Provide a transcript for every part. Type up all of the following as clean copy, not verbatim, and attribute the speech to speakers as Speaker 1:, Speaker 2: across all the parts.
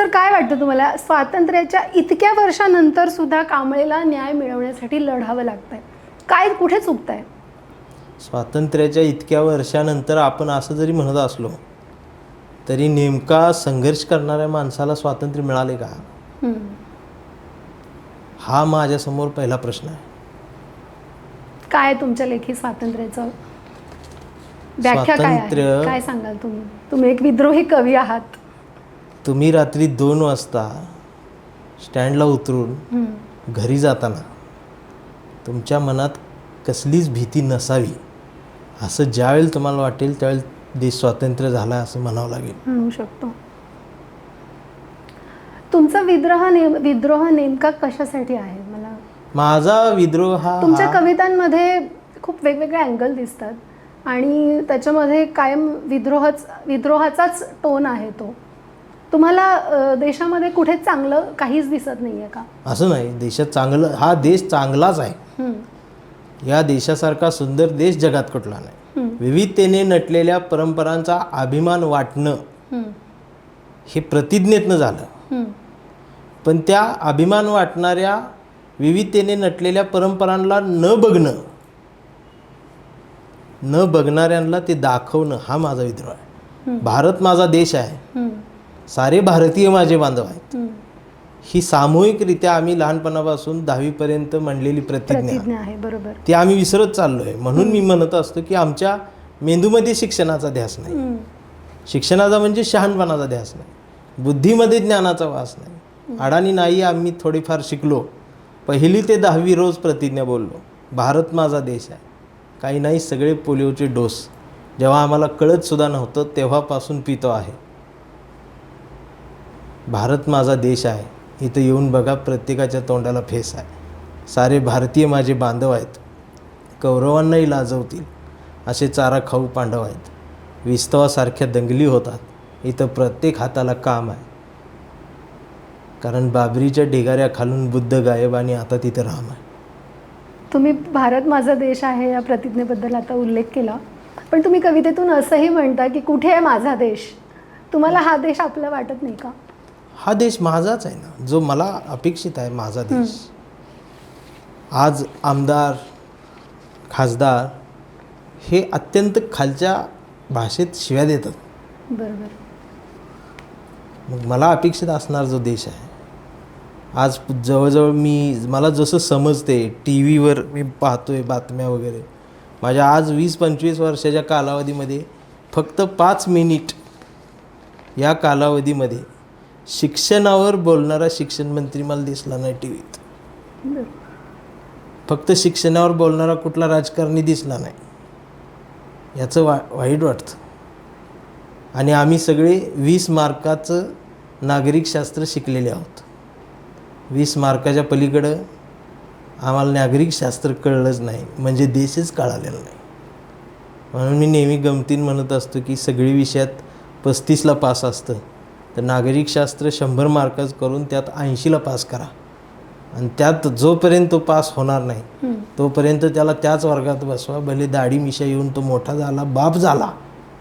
Speaker 1: Sir काय वाटतं तुम्हाला, स्वातंत्र्याच्या इतक्या वर्षानंतर सुद्धा कांबळेला न्याय मिळवण्यासाठी लढावं लागतंय, काय कुठे चुकतंय?
Speaker 2: स्वातंत्र्याच्या इतक्या वर्षानंतर आपण असं जरी म्हणत असलो तरी नेमका संघर्ष करणाऱ्या माणसाला स्वातंत्र्य मिळाले का, हा माझ्यासमोर पहिला प्रश्न आहे.
Speaker 1: काय तुमच्या लेखी स्वातंत्र्याचं व्याख्या काय आहे, काय सांगाल तुम्ही? तुम्ही एक विद्रोही कवी आहात.
Speaker 2: तुम्ही रात्री 2 वाजता स्टँडला उतरून घरी जाताना तुमच्या मनात कसलीच भीती नसावी, असं ज्यावेळेला तुम्हाला वाटेल त्यावेळेला देश स्वातंत्र्य झाला असं म्हणावं लागेल.
Speaker 1: म्हणू शकतो. तुमचा विद्रोह नेमका कशासाठी आहे? मला
Speaker 2: माझा विद्रोह हा
Speaker 1: तुमच्या कवितांमध्ये खूप वेगवेगळे अँगल दिसतात आणि त्याच्यामध्ये कायम विद्रोहाचाच टोन आहे. तो तुम्हाला देशामध्ये कुठे चांगलं काहीच दिसत नाहीये का?
Speaker 2: असं नाही, देशात चांगलं, हा देश चांगलाच आहे. या देशासारखा सुंदर देश जगात कुठला नाही. विविधतेने नटलेल्या परंपरांचा अभिमान वाटणं हे प्रतिज्ञेतनं झालं. पण त्या अभिमान वाटणाऱ्या विविधतेने नटलेल्या परंपरांना न बघणाऱ्यांना ते दाखवणं हा माझा विद्रोह आहे. भारत माझा देश आहे, सारे भारतीय माझे बांधव आहेत, ही सामूहिकरित्या आम्ही लहानपणापासून 10वी पर्यंत म्हणलेली प्रतिज्ञा
Speaker 1: आहे. बरोबर.
Speaker 2: ती आम्ही विसरत चाललोय. म्हणून मी म्हणत असतो की आमच्या मेंदूमध्ये शिक्षणाचा ध्यास नाही. शिक्षणाचा म्हणजे शहाणपणाचा ध्यास नाही, बुद्धीमध्ये ज्ञानाचा वास नाही. अडाणी नाही, आम्ही थोडीफार शिकलो. 1ली ते 10वी रोज प्रतिज्ञा बोललो, भारत माझा देश आहे. काही नाही, सगळे पोलिओचे डोस जेव्हा आम्हाला कळत सुद्धा नव्हतं तेव्हापासून पितो आहे. भारत माझा देश आहे, इथं येऊन बघा, प्रत्येकाच्या तोंडाला फेस आहे. सारे भारतीय माझे बांधव आहेत, कौरवांनाही लाजवतील असे चारा खाऊ पांडव आहेत. विस्तवासारख्या दंगली होतात, इथं प्रत्येक हाताला काम आहे. कारण बाबरीच्या ढिगाऱ्या खालून बुद्ध गायब आणि आता तिथं राम आहे.
Speaker 1: तुम्ही भारत माझा देश आहे या प्रतिज्ञेबद्दल आता उल्लेख केला, पण तुम्ही कवितेतून असंही म्हणता की कुठे आहे माझा देश? तुम्हाला हा देश आपला वाटत नाही का?
Speaker 2: हा देश माझाच आहे ना, जो मला अपेक्षित आहे, माझा देश. आज आमदार खासदार हे अत्यंत खालच्या भाषेत शिव्या देतात.
Speaker 1: बरोबर.
Speaker 2: मग मला अपेक्षित असणार जो देश आहे, आज जवळजवळ मला जसं समजते, टी व्हीवर मी पाहतोय बातम्या वगैरे, माझ्या आज 20-25 वर्षाच्या कालावधीमध्ये फक्त 5 मिनिट या कालावधीमध्ये शिक्षणावर बोलणारा शिक्षण मंत्री मला दिसला नाही टी व्हीत. फक्त शिक्षणावर बोलणारा कुठला राजकारणी दिसला नाही. याचं वाईट वाटतं. आणि आम्ही सगळे 20 मार्काचं नागरिकशास्त्र शिकलेले आहोत. 20 मार्काच्या पलीकडं आम्हाला नागरिकशास्त्र कळलंच नाही, म्हणजे देशच कळालेला नाही. म्हणून मी नेहमी गमतीन म्हणत असतो की सगळी विषयात 35ला पास असतं, तर नागरिकशास्त्र 100 मार्काचं करून त्यात 80ला पास करा. आणि त्यात जोपर्यंत तो पास होणार नाही तोपर्यंत त्याला त्याच वर्गात बसवा. भले दाढी मिशा येऊन तो मोठा झाला, बाप झाला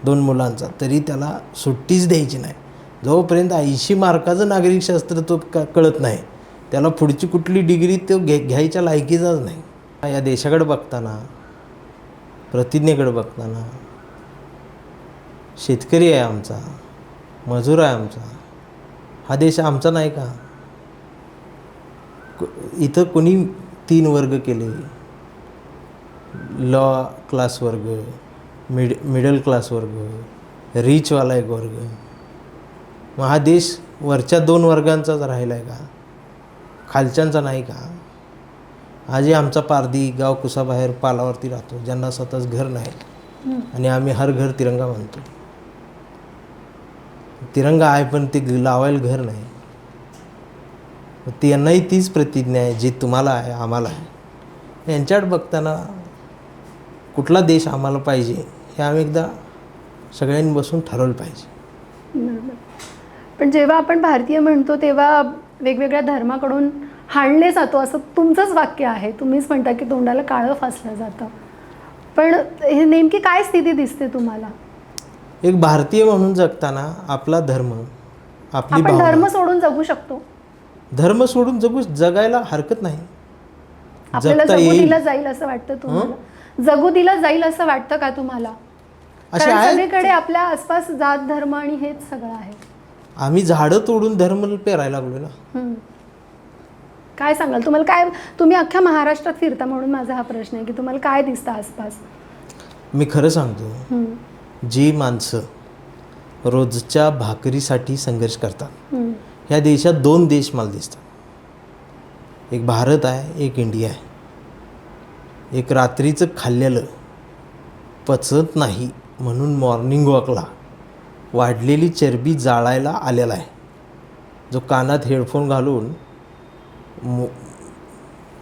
Speaker 2: 2 मुलांचा, तरी त्याला सुट्टीच द्यायची नाही. जोपर्यंत 80 मार्काचं नागरिकशास्त्र तो कळत नाही, त्याला पुढची कुठली डिग्री तो घ्यायच्या लायकीचाच नाही. या देशाकडे बघताना, प्रतिज्ञेकडे बघताना, शेतकरी आहे आमचा, मजूर आहे आमचा, हा देश आमचा नाही का? इथं कोणी 3 वर्ग केले, लॉ क्लास वर्ग, मिडल क्लास वर्ग, रिचवाला एक वर्ग. मग हा देश वरच्या 2 वर्गांचाच राहिला आहे का? खालच्यांचा नाही का? आजही आमचा पारधी गाव कुसाबाहेर पालावरती राहतो, ज्यांना स्वतःच घर नाही, आणि आम्ही हर घर तिरंगा म्हणतो. तिरंगा आहे पण ते लावायला घर नाही. त्यांनाही तीच प्रतिज्ञा आहे जी तुम्हाला आहे, आम्हाला आहे. यांच्याकडे बघताना कुठला देश आम्हाला पाहिजे हे आम्ही एकदा सगळ्यांनी बसून ठरवलं पाहिजे.
Speaker 1: पण जेव्हा आपण भारतीय म्हणतो तेव्हा वेगवेगळ्या धर्माकडून हाणले जातो असं तुमचंच वाक्य आहे. तुम्हीच म्हणता की तोंडाला काळं फासलं जातं. पण हे नेमकी काय स्थिती दिसते तुम्हाला?
Speaker 2: एक भारतीय म्हणून जगताना आपला धर्म आपली
Speaker 1: आपण
Speaker 2: भावना.
Speaker 1: धर्म सोडून जगू शकतो,
Speaker 2: धर्म सोडून जगायला हरकत नाही.
Speaker 1: आपल्याला
Speaker 2: जगता
Speaker 1: जगू
Speaker 2: येईल.
Speaker 1: दिलं जाईल असं वाटतं तुम्हाला? जगू दिलं जाईल असं वाटतं का तुम्हाला?
Speaker 2: असे
Speaker 1: कारण
Speaker 2: आहेत.
Speaker 1: सगळीकडे आपल्या आसपास जात धर्म आणि हेच सगळं आहे.
Speaker 2: आम्ही झाडं तोडून धर्म पेरायला लागलो ना.
Speaker 1: हम्म. काय सांगाल तुम्हाला? काय, तुम्ही अख्ख्या महाराष्ट्रात फिरता म्हणून माझा हा प्रश्न आहे की तुम्हाला काय दिसतं आसपास?
Speaker 2: मी खरं सांगतो,
Speaker 1: हम्म.
Speaker 2: जी माणसं रोजच्या भाकरीसाठी संघर्ष करतात,
Speaker 1: हम्म.
Speaker 2: ह्या देशात 2 देश मला दिसतात. एक भारत आहे, एक इंडिया आहे. एक रात्रीचं खाल्लेलं पचत नाही म्हणून मॉर्निंग वॉकला वाढलेली चरबी जाळायला आलेला आहे, जो कानात हेडफोन घालून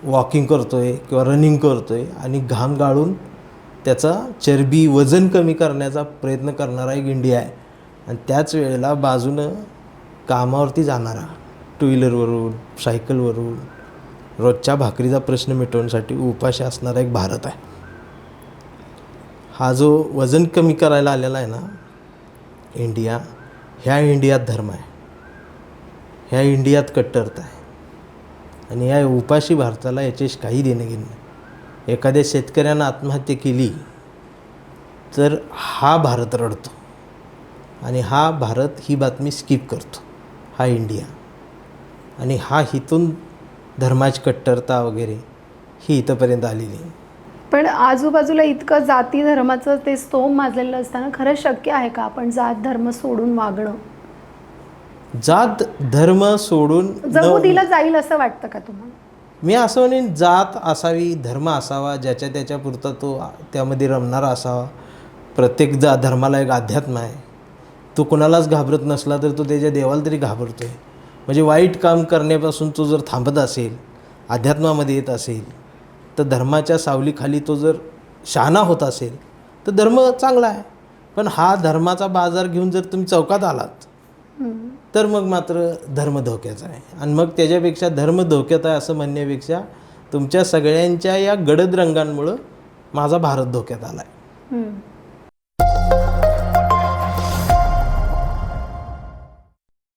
Speaker 2: वॉकिंग करतोय किंवा रनिंग करतोय आणि घाम गाळून त्याचा चरबी वजन कमी करण्याचा प्रयत्न करणारा एक इंडिया आहे. आणि त्याच वेळेला बाजूनं कामावरती जाणारा, टू व्हीलरवरून, सायकलवरून रोजच्या भाकरीचा प्रश्न मिटवण्यासाठी उपाशी असणारा एक भारत आहे. हा जो वजन कमी करायला आलेला आहे ना इंडिया, ह्या इंडियात धर्म आहे, ह्या इंडियात कट्टरता आहे. आणि या उपाशी भारताला याच्याशी काही देणं घेणं नाही. एखाद्या शेतकऱ्यानं आत्महत्या केली तर हा भारत रडतो आणि हा भारत ही बातमी स्किप करतो, हा इंडिया. आणि हा हिथून धर्माची कट्टरता वगैरे ही इथंपर्यंत आलेली आहे.
Speaker 1: पण आजूबाजूला इतकं जाती धर्माचं ते स्तोम माजलेलं असताना खरंच शक्य आहे का आपण जात धर्म सोडून वागणं?
Speaker 2: जात धर्म सोडून
Speaker 1: जगू दिलं जाईल असं वाटतं का तुम्हाला?
Speaker 2: मी असं म्हणेन, जात असावी, धर्म असावा, ज्याच्या त्याच्यापुरता तो त्यामध्ये रमणारा असावा. प्रत्येक धर्माला एक अध्यात्म आहे. तो कोणालाच घाबरत नसला तर तो त्याच्या देवाला तरी घाबरतो आहे. म्हणजे वाईट काम करण्यापासून तो जर थांबत असेल, अध्यात्मामध्ये येत असेल, तर धर्माच्या सावलीखाली तो जर शहाणा होत असेल तर धर्म चांगला आहे. पण हा धर्माचा बाजार घेऊन जर तुम्ही चौकात आलात तर मग मात्र धर्म धोक्याचा आहे. आणि मग त्याच्यापेक्षा धर्म धोक्यात आहे असं म्हणण्यापेक्षा तुमच्या सगळ्यांच्या या गडद रंगांमुळं माझा भारत धोक्यात आला आहे.